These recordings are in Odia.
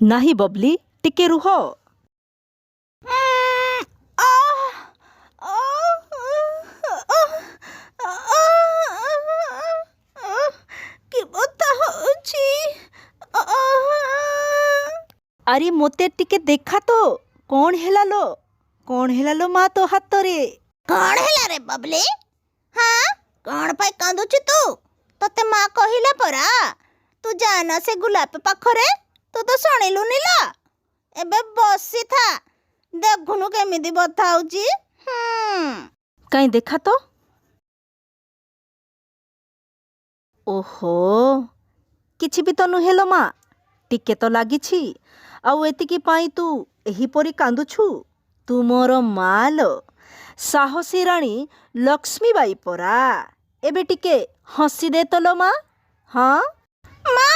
ନାହିଁ ବବଲି, ଟିକେ ରୁହ। କି ବଥା ହଉଛି। ଆରେ ମୋତେ ଟିକେ ଦେଖା ତ, କ'ଣ ହେଲା ଲୋ? କ'ଣ ହେଲା ଲୋ ମା ତୋ ହାତରେ? କ'ଣ ହେଲା ରେ ବବଲି? ହଁ, କ'ଣ ପାଇଁ କାନ୍ଦୁଛୁ ତୁ? ତତେ ମା କହିଲା ପରା ତୁ ଯାନା ସେ ଗୁଲାପ ପାଖରେ। ତୁ ତ ଶୁଣିଲୁନି ଲୋ। ଏବେ ବସିଥା, ଦେଖୁନୁ କେମିତି ବଥା ହଉଛି। କାଇଁ ଦେଖା ତ। ଓହୋ, କିଛି ବି ତ ନୁହେଁ ଲୋ ମା, ଟିକେ ତ ଲାଗିଛି। ଆଉ ଏତିକି ପାଇଁ ତୁ ଏହିପରି କାନ୍ଦୁଛୁ? ତୁ ମୋର ମା ଲୋ, ସାହସୀ ରାଣୀ ଲକ୍ଷ୍ମୀବାଇ ପରା। ଏବେ ଟିକେ ହସି ଦେ ତ ଲୋ ମା। ହଁ ମା,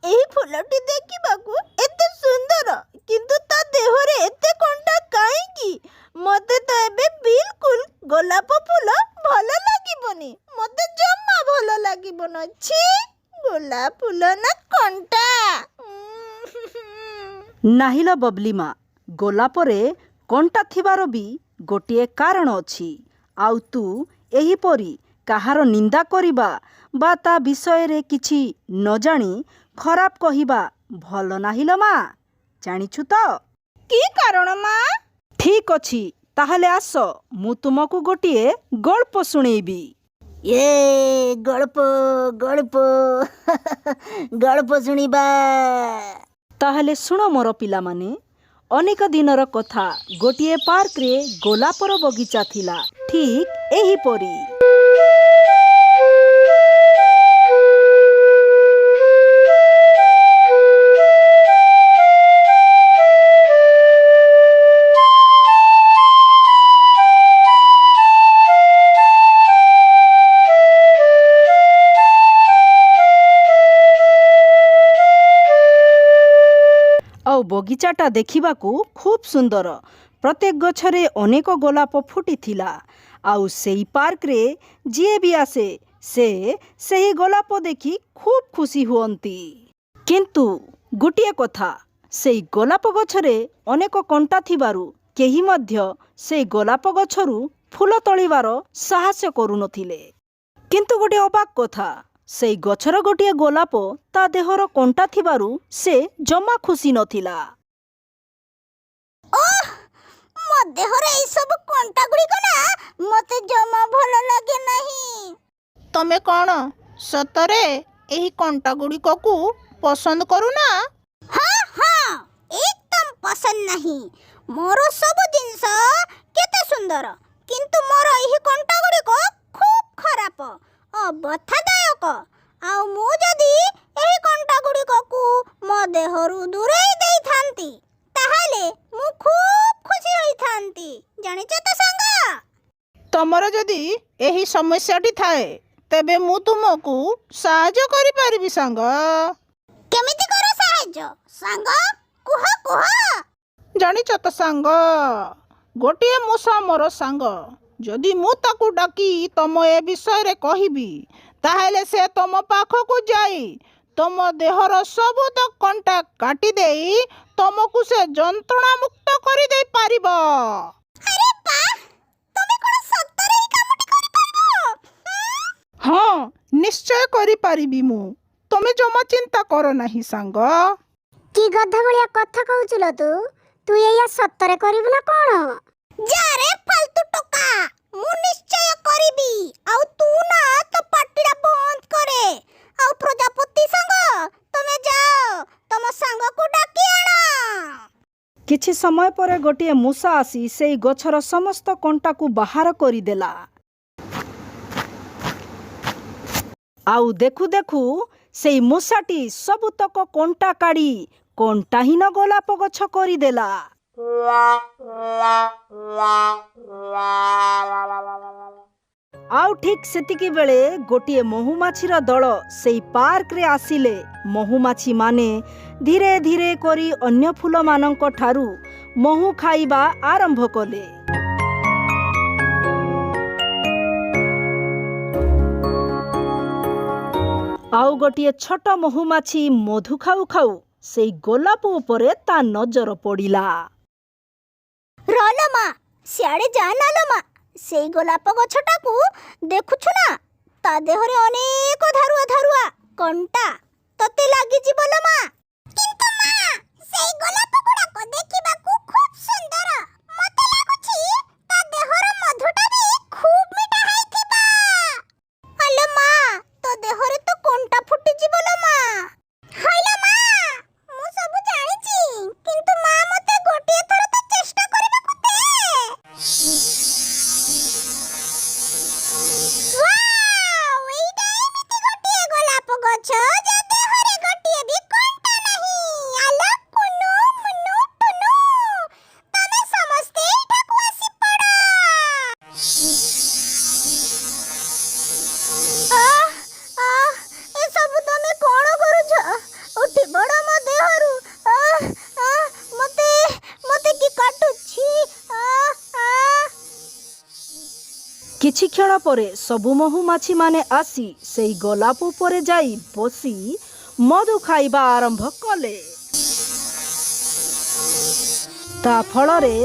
ଏହି ଫୁଲଟି ଦେଖିବାକୁ ଏତେ ସୁନ୍ଦର, କିନ୍ତୁ ତା ଦେହରେ ଏତେ କଣ୍ଟା କାହିଁକି? ମତେ ତ ଏବେ ବିଲକୁଲ ଗୋଲାପ ଫୁଲ ଭଲ ଲାଗିବନି। ମତେ ଜମା ଭଲ ଲାଗିବନି। छी, ଗୋଲାପ ଫୁଲ ନା କଣ୍ଟା। ନାହିଁ ଲୋ ବବଲି ମା, ଗୋଲାପରେ କଣ୍ଟା ଥିବାର ବି ଗୋଟିଏ କାରଣ ଅଛି। ଆଉ ତୁ ଏହିପରି କାହାର ନିନ୍ଦା କରିବା ବା ତା ବିଷୟରେ କିଛି ନ ଜାଣି ଖରାପ କହିବା ଭଲ ନାହିଁ ଲୋ ମା, ଜାଣିଛୁ ତ? କି କାରଣ ମା? ଠିକ୍ ଅଛି, ତାହେଲେ ଆସ ମୁଁ ତୁମକୁ ଗୋଟିଏ ଗଳ୍ପ ଶୁଣେଇବି। ଗଳ୍ପ ଗଳ୍ପ ଗଳ୍ପ ଶୁଣିବା। ତାହେଲେ ଶୁଣ ମୋର ପିଲାମାନେ। ଅନେକ ଦିନର କଥା, ଗୋଟିଏ ପାର୍କରେ ଗୋଲାପର ବଗିଚା ଥିଲା, ଠିକ୍ ଏହିପରି। ଆଉ ବଗିଚାଟା ଦେଖିବାକୁ ଖୁବ୍ ସୁନ୍ଦର। ପ୍ରତ୍ୟେକ ଗଛରେ ଅନେକ ଗୋଲାପ ଫୁଟିଥିଲା। ଆଉ ସେଇ ପାର୍କରେ ଯିଏ ବି ଆସେ ସେ ସେହି ଗୋଲାପ ଦେଖି ଖୁବ୍ ଖୁସି ହୁଅନ୍ତି। କିନ୍ତୁ ଗୋଟିଏ କଥା, ସେଇ ଗୋଲାପ ଗଛରେ ଅନେକ କଣ୍ଟା ଥିବାରୁ କେହି ମଧ୍ୟ ସେଇ ଗୋଲାପ ଗଛରୁ ଫୁଲ ତୋଳିବାର ସାହସ କରୁନଥିଲେ। କିନ୍ତୁ ଗୋଟିଏ ଅବାକ୍ କଥା, ସେଇ ଗଛର ଗୋଟିଏ ଗୋଲାପ ତା ଦେହର କଣ୍ଟା ଥିବାରୁ ସେ ଜମା ଖୁସି ନଥିଲା। ମୋ ଦେହରେ ଏଇ ସବୁ କଣ୍ଟା ଗୁଡ଼ିକ ନା ମତେ ଜମା ଭଲ ଲାଗେ ନାହିଁ। ତମେ କ'ଣ ସତରେ ଏହି କଣ୍ଟା ଗୁଡ଼ିକକୁ ପସନ୍ଦ କରୁନା? ହଁ, ଏକଦମ ପସନ୍ଦ ନାହିଁ। ମୋର ସବୁ ଜିନିଷ କେତେ ସୁନ୍ଦର, କିନ୍ତୁ ମୋର ଏହି କଣ୍ଟା ଗୁଡ଼ିକ ଖୁବ୍ ଖରାପ, ଅବଥାଦାୟକ। ଆଉ ମୁଁ ଯଦି ଏହି କଣ୍ଟା ଗୁଡ଼ିକକୁ ମୋ ଦେହରୁ ଦୂରେଇ ଦେଇଥାନ୍ତି, ତାହେଲେ ମୁଁ ଖୁବ୍ ଖୁସି ହୋଇଥାନ୍ତି। ଜାଣିଛ ତ ସାଙ୍ଗ? ତମର ଯଦି ଏହି ସମସ୍ୟାଟି ଥାଏ, ତେବେ ମୁଁ ତୁମକୁ ସାହାଯ୍ୟ କରିପାରିବି ସାଙ୍ଗ। କେମିତି କର ସାହାଯ୍ୟ ସାଙ୍ଗ? କୁହ କୁହ। ଜାଣିଛ ତ ସାଙ୍ଗ, ଗୋଟିଏ ମୂଷା ମୋର ସାଙ୍ଗ। ଯଦି ମୁଁ ତାକୁ ଡାକି ତମ ଏ ବିଷୟରେ କହିବି, ତାହେଲେ ସେ ତମ ପାଖକୁ ଯାଇ ତମ ଦେହର ସବୁ ତ କଣ୍ଟା କାଟି ଦେଇ ତମକୁ ସେ ଯନ୍ତ୍ରଣା ମୁକ୍ତ କରିଦେଇ ପାରିବ। ଆରେ ବାଃ, ତମେ କ'ଣ ସତରେ ଏହି କାମଟି କରିପାରିବ? ହଁ, ନିଶ୍ଚୟ କରିପାରିବି ମୁଁ। ତମେ ଜମା ଚିନ୍ତା କର ନାହିଁ ସାଙ୍ଗ। କି ଗଧ ଭଳିଆ କଥା କହୁଛୁ ତୁ? ତୁ ଏଇଆ ସତରେ କରିବୁ ନା କ'ଣ? ଯାରେ ଫାଲତୁ ଟୋକା, ମୁଁ ନିଶ୍ଚୟ କରିବି। ଆଉ ତୁ ନା ତ ପାଟିଟା ବନ୍ଦ କରେ। ଆଉ ପ୍ରଜାପତି ସାଙ୍ଗ, ତମେ ଯାଅ ତମ ସାଙ୍ଗକୁ ଡାକି ଆଣ। କିଛି ସମୟ ପରେ ଗୋଟିଏ ମୂଷା ଆସି ସେଇ ଗଛର ସମସ୍ତ କଣ୍ଟାକୁ ବାହାର କରିଦେଲା। ଆଉ ଦେଖୁ ଦେଖୁ ସେଇ ମୂଷାଟି ସବୁତକ କଣ୍ଟା କାଢ଼ି କଣ୍ଟାହୀନ ଗୋଲାପ ଗଛ କରିଦେଲା। ଆଉ ଠିକ୍ ସେତିକି ବେଳେ ଗୋଟିଏ ମହୁମାଛିର ଦଳ ସେଇ ପାର୍କରେ ଆସିଲେ। ମହୁମାଛିମାନେ ଧୀରେ ଧୀରେ କରି ଅନ୍ୟ ଫୁଲମାନଙ୍କ ଠାରୁ ମହୁ ଖାଇବା ଆରମ୍ଭ କଲେ। ଆଉ ଗୋଟିଏ ଛୋଟ ମହୁମାଛି ମଧୁ ଖାଉ ଖାଉ ସେଇ ଗୋଲାପ ଉପରେ ତା ନଜର ପଡ଼ିଲା। ରଲୋ ମା, ସିଆଡ଼େ ଯାଆନା ଲୋ ମା। ସେଇ ଗୋଲାପ ଗଛଟାକୁ ଦେଖୁଛୁ ନା, ତା ଦେହରେ ଅନେକ ଧାରୁଆ ଧାରୁଆ କଣ୍ଟା ତତେ ଲାଗିଯିବ ଲୋ ମା। କିନ୍ତୁ ମା, ସେଇ ଗୋଲାପ ଗୁଡାକ ଦେଖିବାକୁ ଖୁବ୍ ସୁନ୍ଦର। ମତେ ଲାଗୁଛି ତା ଦେହର ମଧୁଟା ବି ଖୁବ୍ ମିଠା ହେଇଥିବ। ଆଲୋ ମା, ତୋ ଦେହରେ ତ କଣ୍ଟା ଫୁଟିଯିବ ଲୋ ମା। ହଇଲୋ ମା, ମୁଁ ସବୁ ଜାଣିଛି, କିନ୍ତୁ ମା ମତେ ଗୋଟିଏ ଥର ତ ଚେଷ୍ଟା କରିବାକୁ ଦେ। ୱାଓ, ଏଇଟା ଏମିତି ଗୋଟିଏ ଗୋଲାପ ଗଛ ଯା ଦେହରେ ଗୋଟିଏ ବି କଣ୍ଟା ନାହିଁ। ଆଲୋ କୁନୁ, ମୁନୁ, ଟୁନୁ, ତମେ ସମସ୍ତେ ଏଠାକୁ ଆସି ପଡ଼। ଏସବୁ ତମେ କଣ କରୁଛ? ଉଠି ପଡ଼ ମୋ ଦେହରୁ। ମତେ କି କାଟୁଛି। କିଛି କ୍ଷଣ ପରେ ସବୁ ମହୁମାଛିମାନେ ଆସି ସେଇ ଗୋଲାପ ଉପରେ ଯାଇ ବସି ମଧୁ ଖାଇବା ଆରମ୍ଭ କଲେ। ତା ଫଳରେ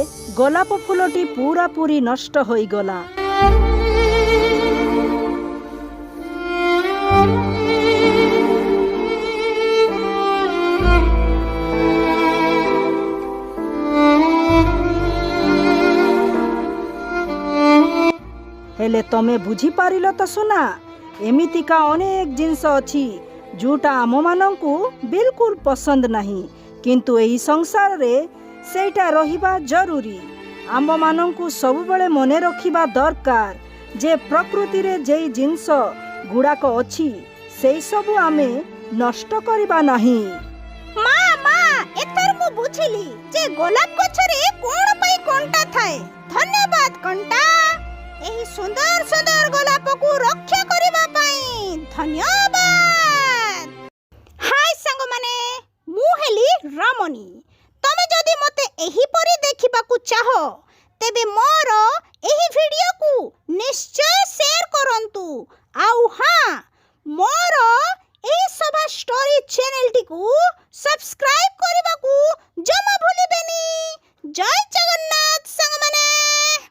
ଗୋଲାପ ଫୁଲଟି ପୂରାପୂରି ନଷ୍ଟ ହୋଇଗଲା। ହେଲେ ତମେ ବୁଝିପାରିଲ ତ ସୁନା, ଏମିତିକା ଅନେକ ଜିନିଷ ଅଛି ଯୋଉଟା ଆମମାନଙ୍କୁ ବିଲକୁଲ ପସନ୍ଦ ନାହିଁ, କିନ୍ତୁ ଏହି ସଂସାରରେ ସେଇଟା ରହିବା ଜରୁରୀ। ଆମମାନଙ୍କୁ ସବୁବେଳେ ମନେ ରଖିବା ଦରକାର ଯେ ପ୍ରକୃତିରେ ଯେଇ ଜିନିଷ ଗୁଡ଼ାକ ଅଛି ସେଇ ସବୁ ଆମେ ନଷ୍ଟ କରିବା ନାହିଁ। ମା, ଏଥର ମୁଁ ବୁଝିଲି ଯେ ଗୋଲାପ ଗଛରେ କଣ ପାଇଁ କଣ୍ଟା ଥାଏ। ଧନ୍ୟବାଦ କଣ୍ଟା, ଏହି ସୁନ୍ଦର ସୁନ୍ଦର ଗୋଲାପକୁ ରକ୍ଷା କରିବା ପାଇଁ ଧନ୍ୟବାଦ। ହାଇ ସାଙ୍ଗମାନେ, ମୁଁ ହେଲି ରମଣୀ। ତମେ ଯଦି ମୋତେ ଏହିପରି ଦେଖିବାକୁ ଚାହ, ତେବେ ମୋର ଏହି ଭିଡ଼ିଓକୁ ନିଶ୍ଚୟ ସେୟାର କରନ୍ତୁ। ଆଉ ହଁ, ମୋର ଏହି ସଭା ଷ୍ଟୋରି ଚ୍ୟାନେଲଟିକୁ ସବସ୍କ୍ରାଇବ କରିବାକୁ ଜମା ଭୁଲିବେନି। ଜୟ ଜଗନ୍ନାଥ ସାଙ୍ଗ।